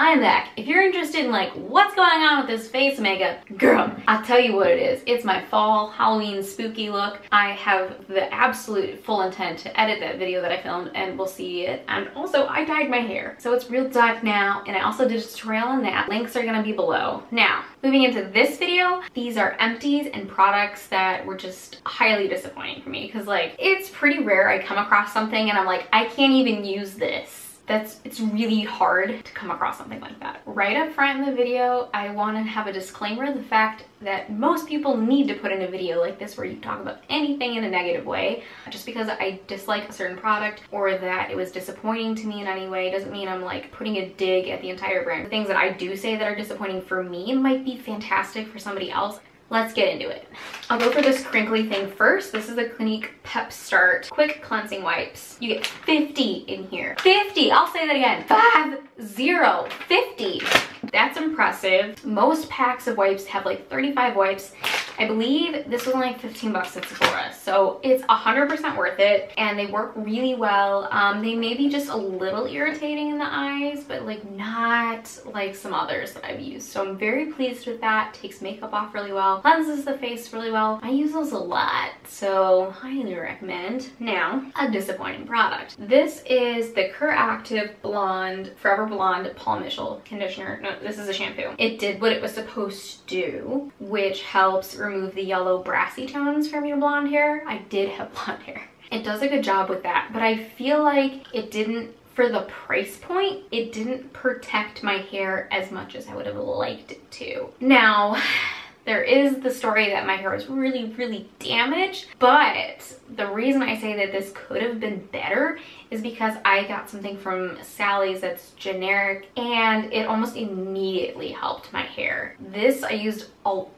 I'm back. If you're interested in like what's going on with this face makeup, girl, I'll tell you what it is. It's my fall Halloween spooky look. I have the absolute full intent to edit that video that I filmed and we'll see it. And also I dyed my hair, so it's real dark now, and I also did a tutorial on that. Links are gonna be below. Now, moving into this video, these are Empties and products that were just highly disappointing for me because like it's pretty rare I come across something and I'm like, I can't even use this. It's really hard to come across something like that. Right up front in the video, I want to have a disclaimer, the fact that most people need to put in a video like this where you talk about anything in a negative way. Just because I dislike a certain product or that it was disappointing to me in any way doesn't mean I'm like putting a dig at the entire brand. The things that I do say that are disappointing for me might be fantastic for somebody else. Let's get into it. I'll go for this crinkly thing first. This is the Clinique Pep-Start Quick Cleansing Wipes. You get 50 in here. 50, I'll say that again. 50. That's impressive. Most packs of wipes have like 35 wipes. I believe this was only 15 bucks at Sephora, so it's 100% worth it, and they work really well. They may be just a little irritating in the eyes, but like not like some others that I've used. So I'm very pleased with that. Takes makeup off really well, cleanses the face really well. I use those a lot, so highly recommend. Now, a disappointing product. This is the Curactive Blonde, Forever Blonde Palmicial Conditioner. No, this is a shampoo. It did what it was supposed to do, which helps remove the yellow brassy tones from your blonde hair. I did have blonde hair. It does a good job with that, but I feel like it didn't, for the price point, it didn't protect my hair as much as I would have liked it to. Now, there is the story that my hair was really, really damaged, but the reason I say that this could have been better is because I got something from Sally's that's generic and it almost immediately helped my hair. This, I used all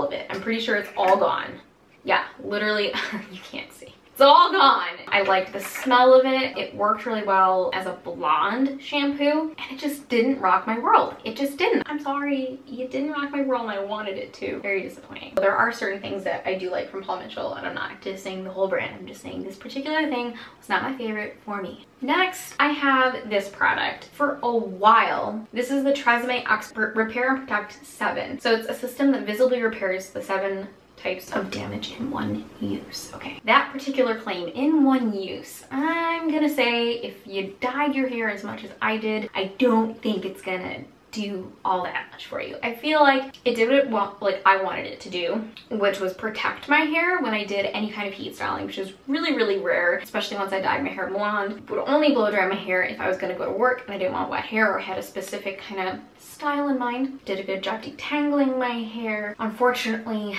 of it. I'm pretty sure it's all gone. Yeah, literally, you can't see. It's all gone. I liked the smell of it. It worked really well as a blonde shampoo, and it just didn't rock my world. It just didn't. I'm sorry, it didn't rock my world and I wanted it to. Very disappointing. There are certain things that I do like from Paul Mitchell, and I'm not just saying the whole brand. I'm just saying this particular thing was not my favorite for me. Next, I have this product. For a while, this is the Tresemme Expert Repair and Protect 7. So it's a system that visibly repairs the 7 types of damage in one use. Okay, that particular claim, in one use, I'm gonna say if you dyed your hair as much as I did, I don't think it's gonna do all that much for you. I feel like it did what like I wanted it to do, which was protect my hair when I did any kind of heat styling, which is really, really rare, especially once I dyed my hair blonde. Would only blow dry my hair if I was gonna go to work and I didn't want wet hair or had a specific kind of style in mind. Did a good job detangling my hair. Unfortunately,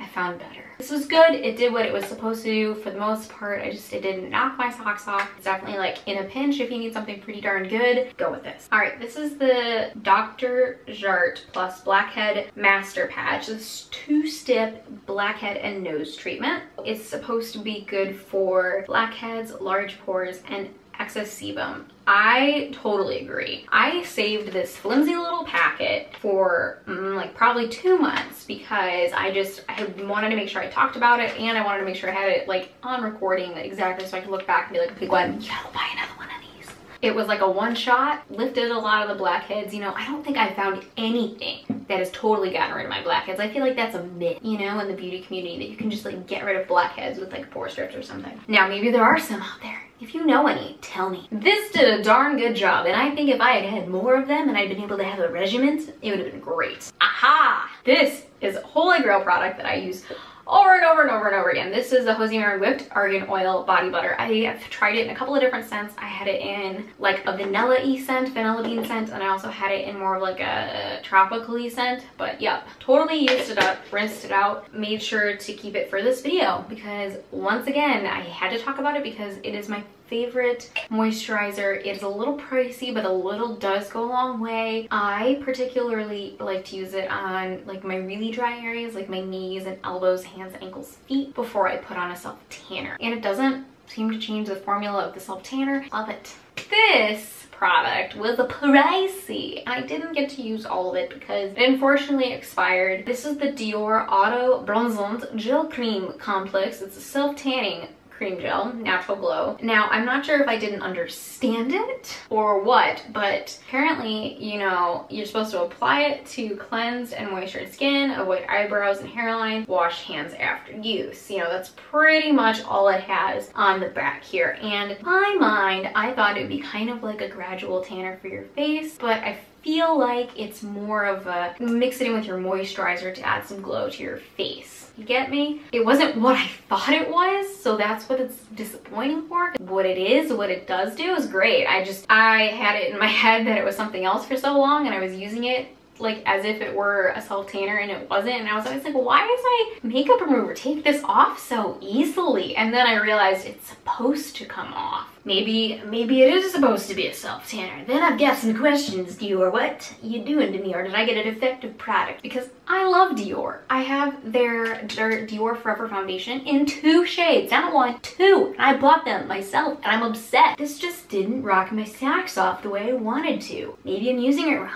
I found better. This was good. It did what it was supposed to do for the most part. It didn't knock my socks off. It's definitely like in a pinch, if you need something pretty darn good, go with this. All right, this is the Dr. Jart Plus Blackhead Master Patch. This 2-step blackhead and nose treatment. It's supposed to be good for blackheads, large pores, and excess sebum. I totally agree. I saved this flimsy little packet for like probably 2 months because I wanted to make sure I talked about it, and I wanted to make sure I had it like on recording exactly so I could look back and be like, okay, Gwen, you gotta buy another one of these. It was like a one-shot, lifted a lot of the blackheads. You know, I don't think I found anything that has totally gotten rid of my blackheads. I feel like that's a myth, you know, in the beauty community, that you can just like get rid of blackheads with like pore strips or something. Now, maybe there are some out there. If you know any, tell me. This did a darn good job, and I think if I had had more of them and I'd been able to have a regimen, it would have been great. Aha! This is a holy grail product that I use over and over and over and over again. This is the Jose Mary Whipped Argan Oil Body Butter. I have tried it in a couple of different scents. I had it in like a vanilla-y scent, vanilla bean scent, and I also had it in more of like a tropical-y scent. But yep, totally used it up, rinsed it out, made sure to keep it for this video because once again, I had to talk about it because it is my favorite moisturizer. It is a little pricey, but a little does go a long way. I particularly like to use it on like my really dry areas, like my knees and elbows, hands, ankles, feet, before I put on a self-tanner. And it doesn't seem to change the formula of the self-tanner. Love it. This product was pricey. I didn't get to use all of it because it unfortunately expired. This is the Dior Auto Bronzant Gel Cream Complex. It's a self-tanning cream gel, natural glow. Now, I'm not sure if I didn't understand it or what, but apparently, you know, you're supposed to apply it to cleansed and moisturized skin, avoid eyebrows and hairline, wash hands after use. You know, that's pretty much all it has on the back here. And in my mind, I thought it would be kind of like a gradual tanner for your face, but I feel like it's more of a mix it in with your moisturizer to add some glow to your face. You get me? It wasn't what I thought it was, so that's what it's disappointing for. What it is, what it does do is great. I had it in my head that it was something else for so long, and I was using it like as if it were a self tanner, and it wasn't. And I was always like, why does my makeup remover take this off so easily? And then I realized it's supposed to come off. Maybe it is supposed to be a self tanner. Then I've got some questions, Dior. What you doing to me? Or did I get a defective product? Because I love Dior. I have their Dior Forever Foundation in 2 shades, not 1, 2. And I bought them myself, and I'm obsessed. This just didn't rock my socks off the way I wanted to. Maybe I'm using it wrong.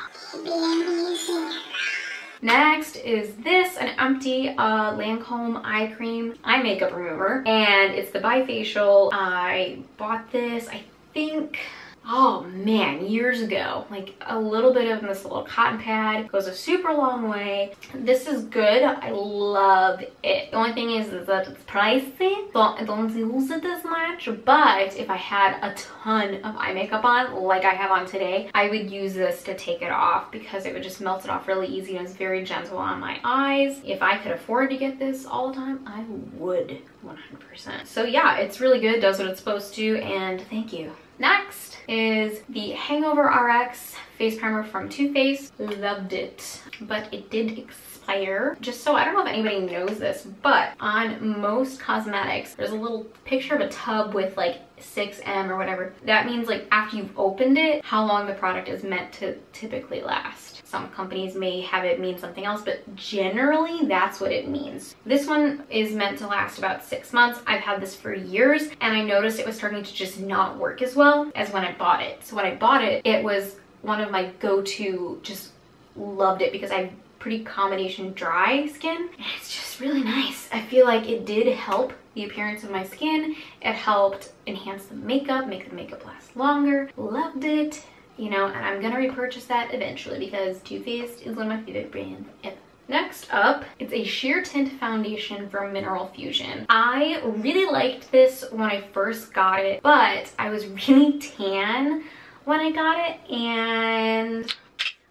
Next is this, an Empty Lancome eye cream, eye makeup remover, and it's the bifacial. I bought this, I think, oh man, years ago. Like a little bit of this little cotton pad goes a super long way. This is good. I love it. The only thing is that it's pricey, so I don't use it as much. But if I had a ton of eye makeup on, like I have on today, I would use this to take it off because it would just melt it off really easy, and it's very gentle on my eyes. If I could afford to get this all the time, I would 100%. So yeah, it's really good, does what it's supposed to, and thank you. Next is the Hangover RX face primer from Too Faced. Loved it, but it did expire. Just so, I don't know if anybody knows this, but on most cosmetics, there's a little picture of a tub with like 6M or whatever. That means like after you've opened it, how long the product is meant to typically last. Some companies may have it mean something else, but generally that's what it means. This one is meant to last about 6 months. I've had this for years, and I noticed it was starting to just not work as well as when I bought it. So when I bought it, it was one of my go-to, just loved it because I have pretty combination dry skin, and it's just really nice. I feel like it did help the appearance of my skin. It helped enhance the makeup, make the makeup last longer. Loved it. You know, and I'm gonna repurchase that eventually because Too Faced is one of my favorite brands ever. Next up, it's a sheer tint foundation from Mineral Fusion. I really liked this when I first got it, but I was really tan when I got it, and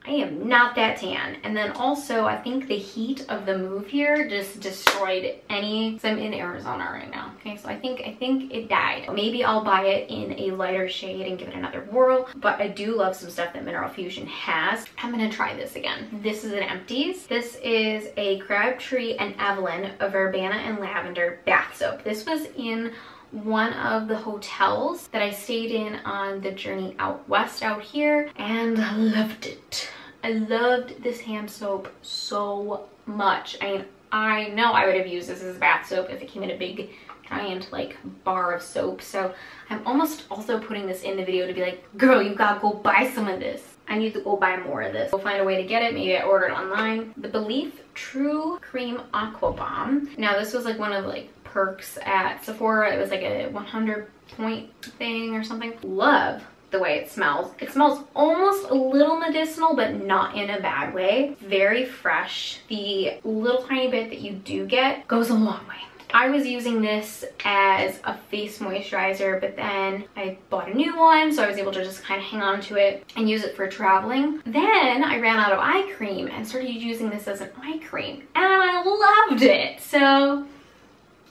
I am not that tan. And then also, I think the heat of the move here just destroyed any, so I'm in Arizona right now. Okay, so I think it died. Maybe I'll buy it in a lighter shade and give it another whirl, but I do love some stuff that Mineral Fusion has. I'm gonna try this again. This is an Empties. This is a Crabtree and Evelyn, a Verbena and Lavender bath soap. This was in one of the hotels that I stayed in on the journey out west out here, and I loved it. I loved this hand soap so much. I mean, I know I would have used this as bath soap if it came in a big giant like bar of soap. So I'm almost also putting this in the video to be like, girl, you gotta go buy some of this. I need to go buy more of this. We'll find a way to get it. Maybe I order it online. The Belief True Cream Aqua Bomb. Now this was like one of like perks at Sephora. It was like a 100 point thing or something. Love the way it smells. It smells almost a little medicinal, but not in a bad way. Very fresh. The little tiny bit that you do get goes a long way. I was using this as a face moisturizer, but then I bought a new one, so I was able to just kind of hang on to it and use it for traveling. Then I ran out of eye cream and started using this as an eye cream, and I loved it. So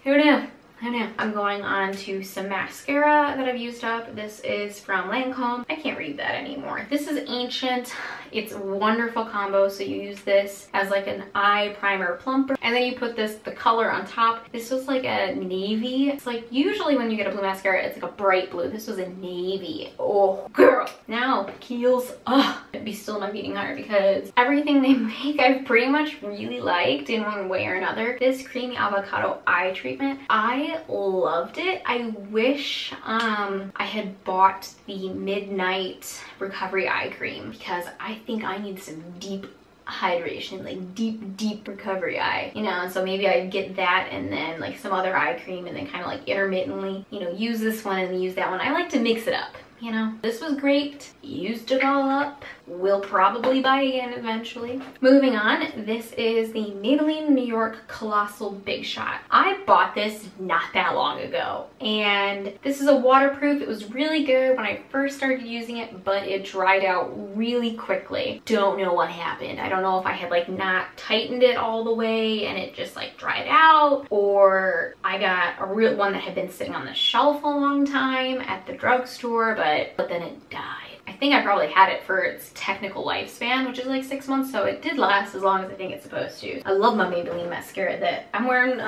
who knew? I know. I'm going on to some mascara that I've used up. This is from Lancome. I can't read that anymore. This is Ancient. It's a wonderful combo. So you use this as like an eye primer plumper, and then you put this, the color on top. This was like a navy. It's like usually when you get a blue mascara, it's like a bright blue. This was a navy. Oh, girl. Now, Kiehl's. Oh, it'd be still my beating heart because everything they make I've pretty much really liked in one way or another. This creamy avocado eye treatment, I loved it. I wish I had bought the Midnight Recovery Eye Cream because I think I need some deep hydration, like deep recovery eye, you know. And so maybe I'd get that and then like some other eye cream and then kind of like intermittently, you know, use this one and use that one. I like to mix it up, you know. This was great, used it all up. We'll probably buy again eventually. Moving on, this is the Maybelline New York Colossal Big Shot. I bought this not that long ago, and this is a waterproof. It was really good when I first started using it, but it dried out really quickly. Don't know what happened. I don't know if I had like not tightened it all the way and it just like dried out, or I got a real one that had been sitting on the shelf a long time at the drugstore, but then it died. I think I probably had it for its technical lifespan, which is like 6 months, so it did last as long as I think it's supposed to. I love my Maybelline mascara that I'm wearing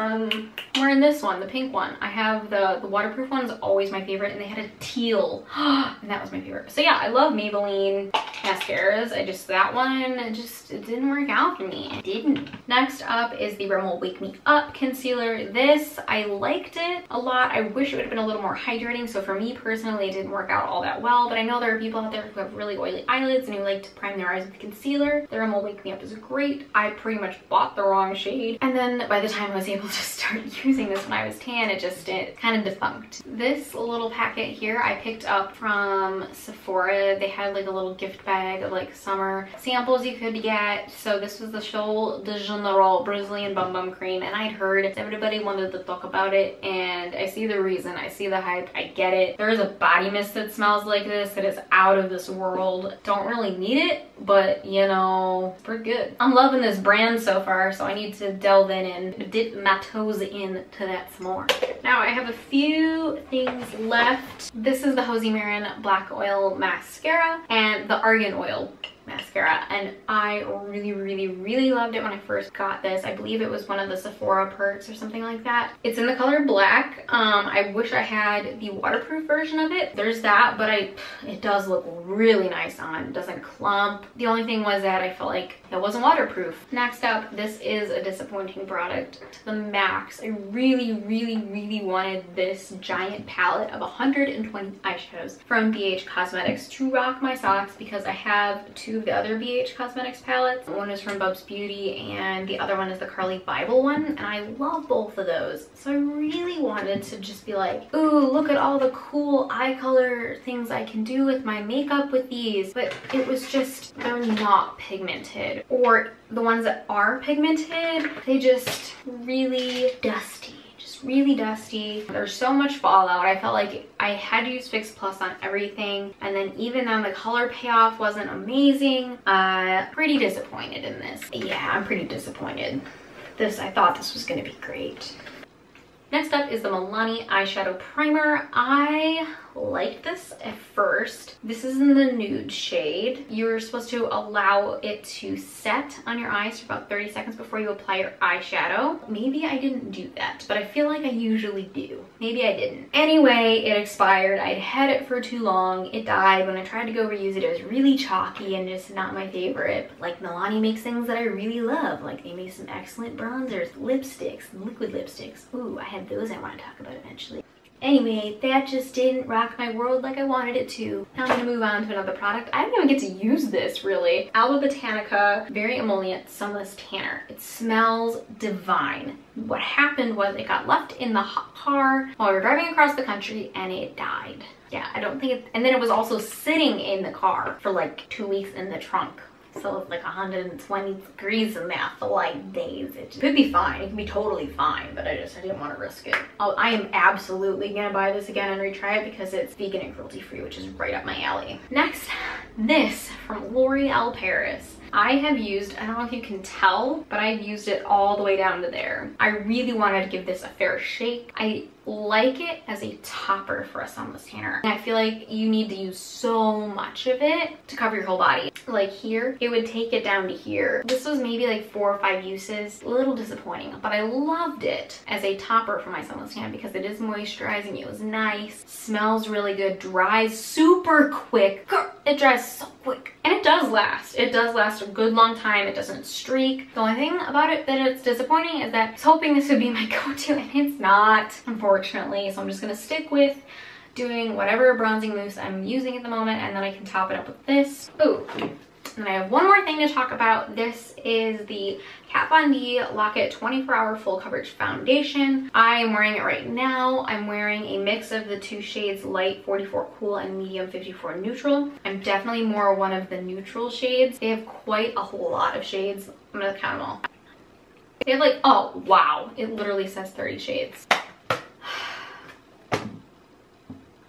this one, the pink one. I have the waterproof one is always my favorite, and they had a teal, and that was my favorite. So yeah, I love Maybelline mascaras. that one, it didn't work out for me. It didn't. Next up is the Rimmel Wake Me Up concealer. This, I liked it a lot. I wish it would have been a little more hydrating, so for me personally, it didn't work out all that well, but I know there are people out there who have really oily eyelids and who like to prime their eyes with concealer. The Rimmel Wake Me Up is great. I pretty much bought the wrong shade, and then by the time I was able to start using this when I was tan, it kind of defunct. This little packet here I picked up from Sephora. They had like a little gift bag of like summer samples you could get. So this was the Sol de Janeiro Brazilian Bum Bum Cream, and I'd heard everybody wanted to talk about it, and I see the reason, I see the hype, I get it. There is a body mist that smells like this that is out of this world. Don't really need it, but you know, we're good. I'm loving this brand so far, so I need to delve in and dip my toes in to that some more. Now I have a few things left. This is the Jose Marin Black Oil Mascara and the Argan Oil mascara, and I really loved it when I first got this. I believe it was one of the Sephora perks or something like that. It's in the color black. I wish I had the waterproof version of it. There's that, but it does look really nice on. It doesn't clump. The only thing was that I felt like it wasn't waterproof. Next up, this is a disappointing product to the max. I really wanted this giant palette of 120 eyeshadows from BH Cosmetics to rock my socks, because I have two of the other BH Cosmetics palettes. One is from Bubs Beauty and the other one is the Carly Bible one, and I love both of those. So I really wanted to just be like, ooh, look at all the cool eye color things I can do with my makeup with these, but it was just, they're not pigmented, or the ones that are pigmented, they just really dusty. Really dusty. There's so much fallout. I felt like I had to use Fix Plus on everything, and then even though the color payoff wasn't amazing, pretty disappointed in this. Yeah, I'm pretty disappointed. I thought this was gonna be great. Next up is the Milani eyeshadow primer. I liked this at first. This is in the nude shade. You're supposed to allow it to set on your eyes for about 30 seconds before you apply your eyeshadow. Maybe I didn't do that, but I feel like I usually do. Maybe I didn't. Anyway, it expired. I'd had it for too long. It died. When I tried to go reuse it, it was really chalky and just not my favorite. But like, Milani makes things that I really love. Like, they make some excellent bronzers, lipsticks, and liquid lipsticks. Ooh, I had those I want to talk about eventually. Anyway, that just didn't rock my world like I wanted it to. Now I'm gonna move on to another product. I didn't even get to use this really. Alba Botanica Very Emollient Sunless Tanner. It smells divine. What happened was it got left in the hot car while we were driving across the country and it died. Yeah, I don't think it, and then it was also sitting in the car for like 2 weeks in the trunk. So it's like 120 degrees in that for like days. It could be fine. It can be totally fine, but I didn't want to risk it. Oh, I am absolutely gonna buy this again and retry it because it's vegan and cruelty free, which is right up my alley. Next, this from L'Oreal Paris. I have used, I don't know if you can tell, but I've used it all the way down to there. I really wanted to give this a fair shake. I like it as a topper for a sunless tanner. And I feel like you need to use so much of it to cover your whole body. Like here, it would take it down to here. This was maybe like 4 or 5 uses. A little disappointing, but I loved it as a topper for my sunless tan because it is moisturizing. It was nice, smells really good, dries super quick. It dries so quick. And it does last. It does last a good long time. It doesn't streak. The only thing about it that it's disappointing is that I was hoping this would be my go-to and it's not, unfortunately. So I'm just gonna stick with doing whatever bronzing mousse I'm using at the moment, and then I can top it up with this. Ooh, And I have one more thing to talk about. This is the Kat Von D Lock It 24-Hour Full Coverage Foundation. I am wearing it right now. I'm wearing a mix of the two shades Light 44 Cool and Medium 54 Neutral. I'm definitely more one of the neutral shades. They have quite a whole lot of shades. I'm gonna count them all. They have like, oh wow, it literally says 30 shades.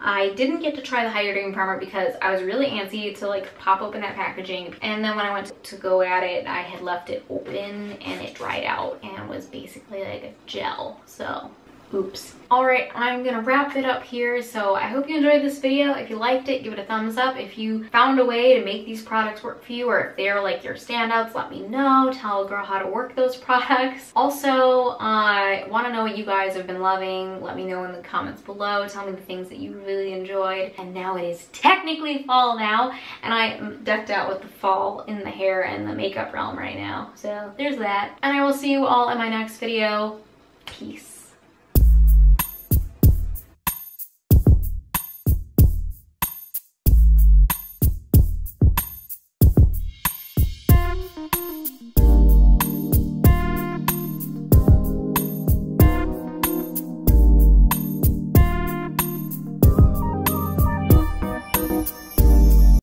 I didn't get to try the hydrating primer because I was really antsy to like pop open that packaging, and then when I went to go at it, I had left it open and it dried out and was basically like a gel, so oops. All right, I'm gonna wrap it up here. So I hope you enjoyed this video. If you liked it, give it a thumbs up. If you found a way to make these products work for you, or if they're like your standouts, let me know. Tell a girl how to work those products. Also, I want to know what you guys have been loving. Let me know in the comments below. Tell me the things that you really enjoyed. And now it is technically fall now, and I am decked out with the fall in the hair and the makeup realm right now. So there's that. And I will see you all in my next video. Peace.